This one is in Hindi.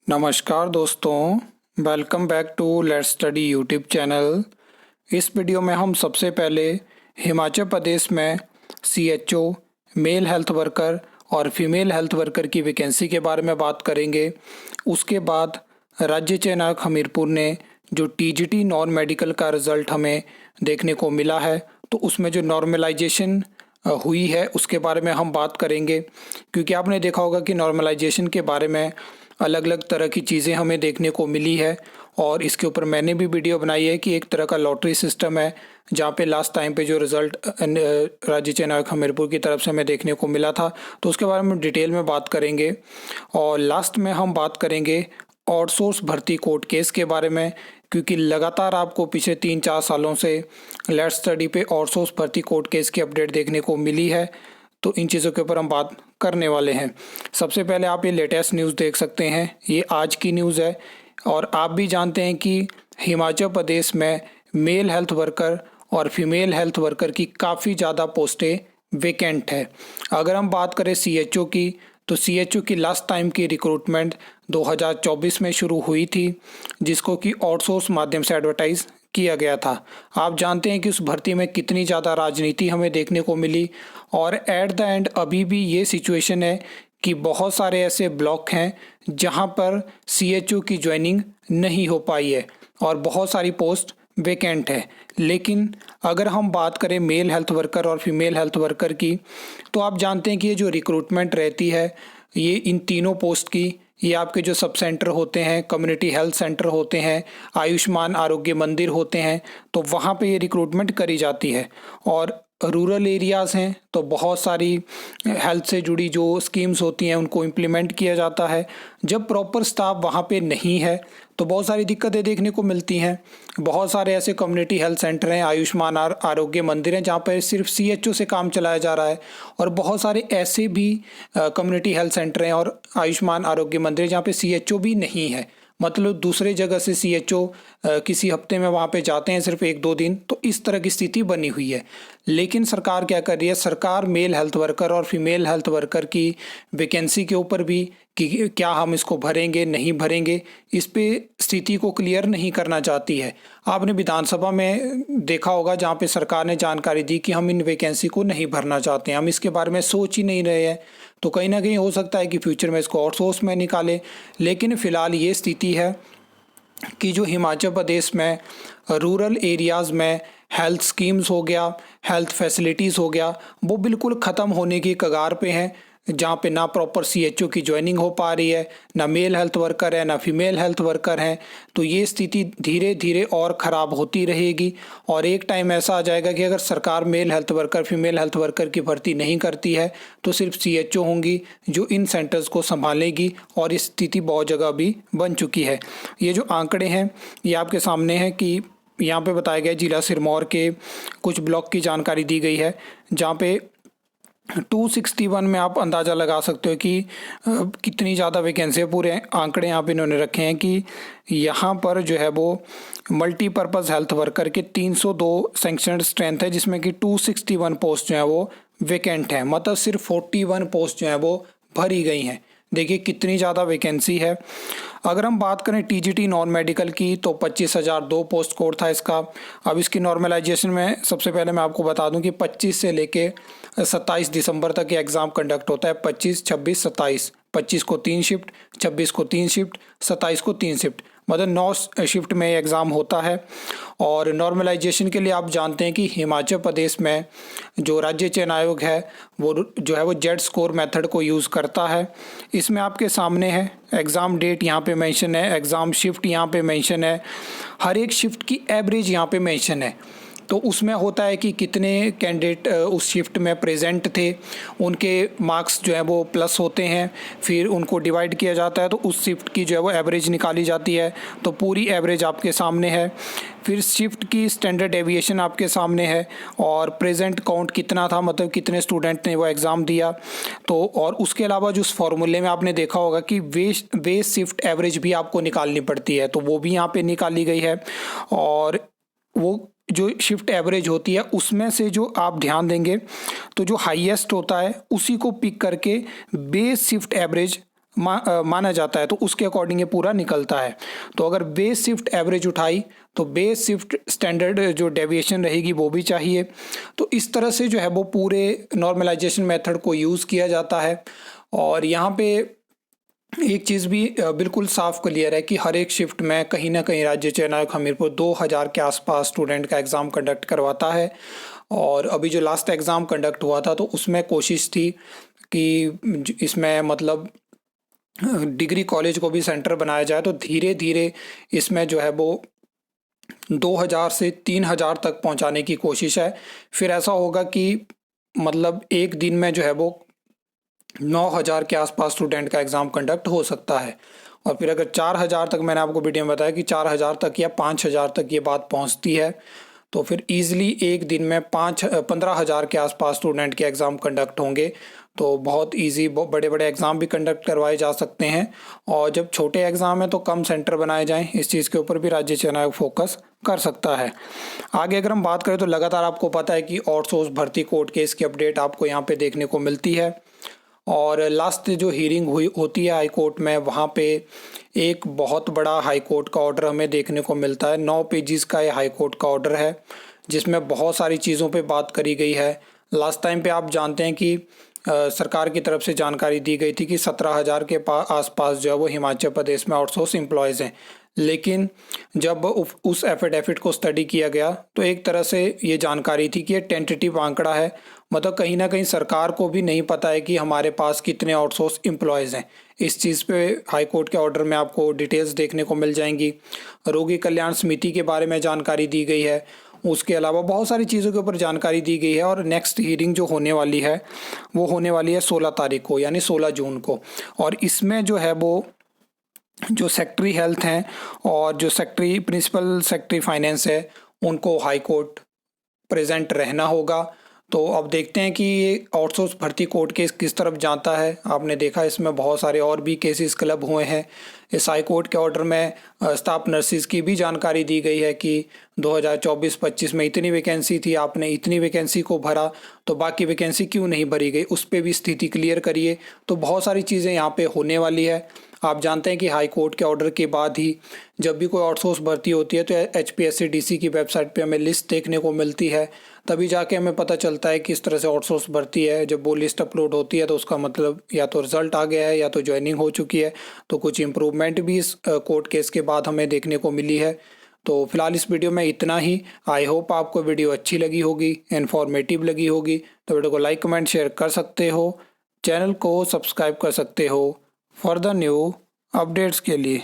नमस्कार दोस्तों, welcome back to let's study YouTube channel. इस वीडियो में हम सबसे पहले हिमाचल प्रदेश में सीएचओ, मेल हेल्थ वर्कर और फीमेल हेल्थ वर्कर की वैकेंसी के बारे में बात करेंगे। उसके बाद राज्य चयन आयोग हमीरपुर ने जो टीजीटी नॉन मेडिकल का रिज़ल्ट हमें देखने को मिला है, तो उसमें जो नॉर्मलाइजेशन हुई है उसके बारे में हम बात करेंगे। क्योंकि आपने देखा होगा कि नॉर्मलाइजेशन के बारे में अलग अलग तरह की चीज़ें हमें देखने को मिली है, और इसके ऊपर मैंने भी वीडियो बनाई है कि एक तरह का लॉटरी सिस्टम है, जहाँ पे लास्ट टाइम पे जो रिज़ल्ट राज्य चयन आयोग हमीरपुर की तरफ से हमें देखने को मिला था, तो उसके बारे में डिटेल में बात करेंगे। और लास्ट में हम बात करेंगे आउटसोर्स भर्ती कोर्ट केस के बारे में, क्योंकि लगातार आपको पिछले 3-4 सालों से लेट्स स्टडी पे आउटसोर्स भर्ती कोर्ट केस की अपडेट देखने को मिली है। तो इन चीज़ों के ऊपर हम बात करने वाले हैं। सबसे पहले आप ये लेटेस्ट न्यूज़ देख सकते हैं, ये आज की न्यूज़ है। और आप भी जानते हैं कि हिमाचल प्रदेश में मेल हेल्थ वर्कर और फीमेल हेल्थ वर्कर की काफ़ी ज़्यादा पोस्टें वेकेंट है। अगर हम बात करें सीएचओ की, तो सीएचओ की लास्ट टाइम की रिक्रूटमेंट 2024 में शुरू हुई थी, जिसको कि आउटसोर्स माध्यम से एडवर्टाइज किया गया था। आप जानते हैं कि उस भर्ती में कितनी ज़्यादा राजनीति हमें देखने को मिली, और एट द एंड अभी भी ये सिचुएशन है कि बहुत सारे ऐसे ब्लॉक हैं जहां पर सीएचओ की ज्वाइनिंग नहीं हो पाई है और बहुत सारी पोस्ट वेकेंट है। लेकिन अगर हम बात करें मेल हेल्थ वर्कर और फीमेल हेल्थ वर्कर की, तो आप जानते हैं कि ये जो रिक्रूटमेंट रहती है, ये इन तीनों पोस्ट की, ये आपके जो सब सेंटर होते हैं, कम्युनिटी हेल्थ सेंटर होते हैं, आयुष्मान आरोग्य मंदिर होते हैं, तो वहाँ पे ये रिक्रूटमेंट करी जाती है। और रूरल एरियाज़ हैं तो बहुत सारी हेल्थ से जुड़ी जो स्कीम्स होती हैं उनको इम्प्लीमेंट किया जाता है। जब प्रॉपर स्टाफ वहाँ पे नहीं है तो बहुत सारी दिक्कतें देखने को मिलती हैं। बहुत सारे ऐसे कम्युनिटी हेल्थ सेंटर हैं, आयुष्मान आरोग्य मंदिर हैं, जहाँ पर सिर्फ सीएचओ से काम चलाया जा रहा है। और बहुत सारे ऐसे भी कम्युनिटी हेल्थ सेंटर हैं और आयुष्मान आरोग्य मंदिर जहाँ पे सीएचओ भी नहीं है, मतलब दूसरे जगह से सीएचओ किसी हफ्ते में वहाँ पे जाते हैं सिर्फ 1-2 दिन, तो इस तरह की स्थिति बनी हुई है। लेकिन सरकार क्या कर रही है, सरकार मेल हेल्थ वर्कर और फीमेल हेल्थ वर्कर की वैकेंसी के ऊपर भी कि क्या हम इसको भरेंगे नहीं भरेंगे, इस पे स्थिति को क्लियर नहीं करना चाहती है। आपने विधानसभा में देखा होगा जहाँ पे सरकार ने जानकारी दी कि हम इन वैकेंसी को नहीं भरना चाहते हैं, हम इसके बारे में सोच ही नहीं रहे हैं। तो कहीं ना कहीं हो सकता है कि फ्यूचर में इसको आउटसोर्स में निकाले। लेकिन फ़िलहाल ये स्थिति है कि जो हिमाचल प्रदेश में रूरल एरियाज़ में हेल्थ स्कीम्स हो गया, हेल्थ फैसिलिटीज़ हो गया, वो बिल्कुल ख़त्म होने की कगार पे हैं। जहाँ पे ना प्रॉपर सीएचओ की ज्वाइनिंग हो पा रही है, ना मेल हेल्थ वर्कर है, ना फीमेल हेल्थ वर्कर हैं। तो ये स्थिति धीरे धीरे और ख़राब होती रहेगी, और एक टाइम ऐसा आ जाएगा कि अगर सरकार male health worker female health worker की भर्ती नहीं करती है तो सिर्फ सीएचओ होंगी जो इन सेंटर्स को संभालेगी, और इस स्थिति बहुत जगह भी बन चुकी है। ये जो आंकड़े हैं ये आपके सामने हैं कि यहाँ पे बताया गया जिला सिरमौर के कुछ ब्लॉक की जानकारी दी गई है, जहाँ पे 261 में आप अंदाज़ा लगा सकते हो कि कितनी ज़्यादा वैकेंसी है। पूरे आंकड़े यहाँ पे इन्होंने रखे हैं कि यहाँ पर जो है वो मल्टीपर्पज़ हेल्थ वर्कर के 302 सैंक्शनड स्ट्रेंथ है, जिसमें कि 261 पोस्ट जो है वो वैकेंट हैं, मतलब सिर्फ 41 पोस्ट जो है वो भरी गई हैं। देखिए कितनी ज़्यादा वैकेंसी है। अगर हम बात करें टीजीटी नॉन मेडिकल की, तो 25,002 पोस्ट कोड था इसका। अब इसकी नॉर्मलाइजेशन में सबसे पहले मैं आपको बता दूं कि 25 से लेके 27 दिसंबर तक ये एग्ज़ाम कंडक्ट होता है। 25, 26, 27, 25 को 3 शिफ्ट, 26 को 3 शिफ्ट, 27 को 3 शिफ्ट, मतलब 9 शिफ्ट में ये एग्ज़ाम होता है। और नॉर्मलाइजेशन के लिए आप जानते हैं कि हिमाचल प्रदेश में जो राज्य चयन आयोग है वो जो है वो जेड स्कोर मेथड को यूज़ करता है। इसमें आपके सामने है एग्ज़ाम डेट यहाँ पे मेंशन है, एग्ज़ाम शिफ्ट यहाँ पे मेंशन है, हर एक शिफ्ट की एवरेज यहाँ पे मेंशन है। तो उसमें होता है कि कितने कैंडिडेट उस शिफ्ट में प्रेजेंट थे, उनके मार्क्स जो है वो प्लस होते हैं, फिर उनको डिवाइड किया जाता है, तो उस शिफ्ट की जो है वो एवरेज निकाली जाती है। तो पूरी एवरेज आपके सामने है। फिर शिफ्ट की स्टैंडर्ड डेविएशन आपके सामने है, और प्रेजेंट काउंट कितना था, मतलब कितने स्टूडेंट ने वो एग्ज़ाम दिया। तो और उसके अलावा जो उस फॉर्मूले में आपने देखा होगा कि वेस्ट शिफ्ट एवरेज भी आपको निकालनी पड़ती है, तो वो भी यहाँ पे निकाली गई है। और वो जो शिफ्ट एवरेज होती है उसमें से जो आप ध्यान देंगे तो जो हाईएस्ट होता है उसी को पिक करके बेस शिफ्ट एवरेज माना जाता है, तो उसके अकॉर्डिंग ये पूरा निकलता है। तो अगर बेस शिफ्ट एवरेज उठाई तो बेस शिफ्ट स्टैंडर्ड जो डेविएशन रहेगी वो भी चाहिए। तो इस तरह से जो है वो पूरे नॉर्मलाइजेशन मेथड को यूज़ किया जाता है। और यहाँ पे एक चीज़ भी बिल्कुल साफ क्लियर है कि हर एक शिफ्ट में कहीं ना कहीं राज्य चयन आयोग हमीरपुर 2000 के आसपास स्टूडेंट का एग्ज़ाम कंडक्ट करवाता है। और अभी जो लास्ट एग्ज़ाम कंडक्ट हुआ था तो उसमें कोशिश थी कि इसमें मतलब डिग्री कॉलेज को भी सेंटर बनाया जाए। तो धीरे धीरे इसमें जो है वो 2000 से 3000 तक पहुंचाने की कोशिश है। फिर ऐसा होगा कि मतलब एक दिन में जो है वो 9000 के आसपास स्टूडेंट का एग्ज़ाम कंडक्ट हो सकता है। और फिर अगर 4000 तक, मैंने आपको वीडियो में बताया कि 4000 तक या 5000 तक ये बात पहुंचती है, तो फिर ईज़िली एक दिन में 15,000 के आसपास स्टूडेंट के एग्ज़ाम कंडक्ट होंगे। तो बहुत ईजी बड़े बड़े एग्ज़ाम भी कंडक्ट करवाए जा सकते हैं। और जब छोटे एग्ज़ाम हैं तो कम सेंटर बनाए जाएं, इस चीज़ के ऊपर भी राज्य चयन आयोग फोकस कर सकता है। आगे अगर हम बात करें तो लगातार आपको पता है कि आउटसोर्स भर्ती कोर्ट केस की अपडेट आपको यहाँ पे देखने को मिलती है। और लास्ट जो हीयरिंग हुई होती है हाई कोर्ट में, वहाँ पे एक बहुत बड़ा हाई कोर्ट का ऑर्डर हमें देखने को मिलता है। 9 पेजेस का ये हाई कोर्ट का ऑर्डर है जिसमें बहुत सारी चीज़ों पे बात करी गई है। लास्ट टाइम पे आप जानते हैं कि सरकार की तरफ से जानकारी दी गई थी कि 17,000 के आसपास जो है वो हिमाचल प्रदेश में आउटसोर्स एम्प्लॉयज़ हैं। लेकिन जब उस एफिडेविट को स्टडी किया गया तो एक तरह से ये जानकारी थी कि ये टेंटेटिव आंकड़ा है, मतलब कहीं ना कहीं सरकार को भी नहीं पता है कि हमारे पास कितने आउटसोर्स एम्प्लॉयज़ हैं। इस चीज़ पे हाई कोर्ट के ऑर्डर में आपको डिटेल्स देखने को मिल जाएंगी। रोगी कल्याण समिति के बारे में जानकारी दी गई है, उसके अलावा बहुत सारी चीज़ों के ऊपर जानकारी दी गई है। और नेक्स्ट हीयरिंग जो होने वाली है वो होने वाली है 16 तारीख को, यानी 16 जून को। और इसमें जो है वो जो सेक्रेटरी हेल्थ हैं और जो सेक्रेटरी प्रिंसिपल सेक्रेटरी फाइनेंस है उनको हाई कोर्ट प्रेजेंट रहना होगा। तो अब देखते हैं कि ये आउटसोर्स भर्ती कोर्ट केस किस तरफ जाता है। आपने देखा इसमें बहुत सारे और भी केसेस क्लब हुए हैं। इस हाई कोर्ट के ऑर्डर में स्टाफ नर्सिस की भी जानकारी दी गई है कि 2024-25 में इतनी वैकेंसी थी, आपने इतनी वैकेंसी को भरा, तो बाकी वैकेंसी क्यों नहीं भरी गई, उस पर भी स्थिति क्लियर करिए। तो बहुत सारी चीज़ें यहाँ पे होने वाली है। आप जानते हैं कि हाई कोर्ट के ऑर्डर के बाद ही जब भी कोई आउटसोर्स भर्ती होती है तो HPSC-DC की वेबसाइट पे हमें लिस्ट देखने को मिलती है, तभी जाके हमें पता चलता है कि इस तरह से आउटसोर्स भर्ती है। जब वो लिस्ट अपलोड होती है तो उसका मतलब या तो रिजल्ट आ गया है या तो ज्वाइनिंग हो चुकी है। तो कुछ इम्प्रूवमेंट भी इस कोर्ट केस के बाद हमें देखने को मिली है। तो फिलहाल इस वीडियो में इतना ही। आई होप आपको वीडियो अच्छी लगी होगी, इन्फॉर्मेटिव लगी होगी। तो वीडियो को लाइक कमेंट शेयर कर सकते हो, चैनल को सब्सक्राइब कर सकते हो फॉर द न्यू अपडेट्स के लिए।